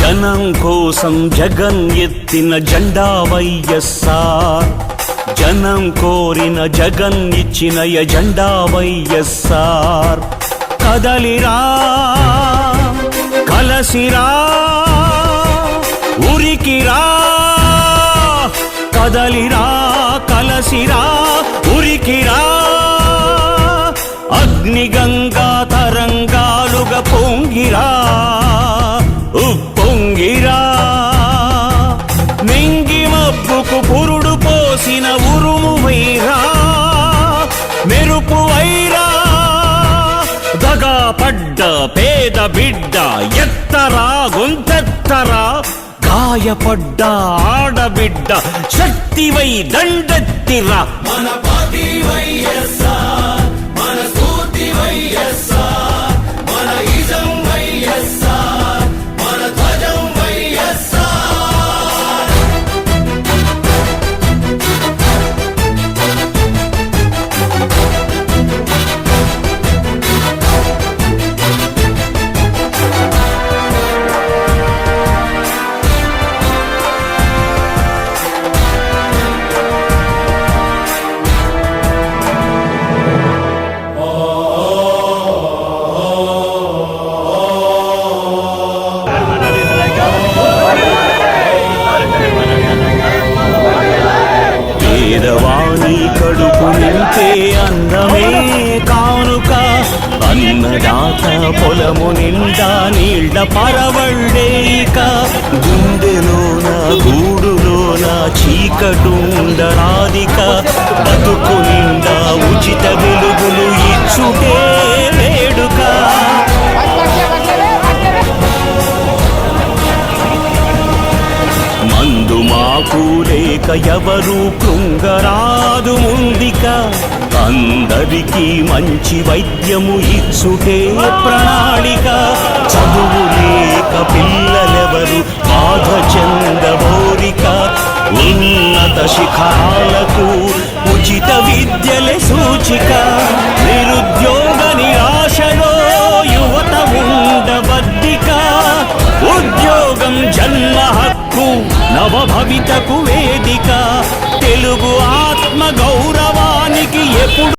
జనం కోసం జగన్ ఎత్తిన జెండా వైఎస్ఆర్. జనం కోరిన జగన్ ఇచ్చిన ఎజెండా వైఎస్ఆర్. కదలిరా కలసిరా ఉరికిరా, కదలిరా కలసిరా ఉరికిరా. అగ్నిగంగా తరంగాలుగా పొంగిరా ఉప్పొంగిరా. మింగి మబ్బుకు పురుడు పోసిన ఉరుము వైరా, మెరుపు వైరా. దగా పడ్డ పేద బిడ్డ ఎత్తరా గొంతెత్తరా. గాయపడ్డ ఆడబిడ్డ శక్తివై దండెత్తిరా. మన పార్టీ వైఎస్ఆర్, మన స్ఫూర్తి వైఎస్ఆర్, మన ఇజం వైఎస్ఆర్, మన ధ్వజం వైఎస్ఆర్. పేదవాణి కడుపు నింపే అన్నమే కానుక. అన్నదాత పొలము నిండా నీళ్ల పరవళ్ళేక. గుండెలోన గూడులోన చీకటుండరాదిక. బతుకు నిండా ఉచిత వెలుగులు ఇచ్చుటే వేడుక. మందు మాకు లేక ఎవరు కృంగరాదు ముందిక. అందరికీ మంచి వైద్యము ఇచ్చుటే ప్రణాళిక. చదువు లేక పిల్లలెవరు బాధ చెందబోరిక. ఉన్నత శిఖరాలకు ఉచిత విద్యలే సూచిక. నిరుద్యోగ నిరాశలో యువత ఉండబద్దిక. ఉద్యోగం జన్మ హక్కు నవభవితకు వేదిక. తెలుగు ఆత్మ గౌరవానికి ఎప్పుడు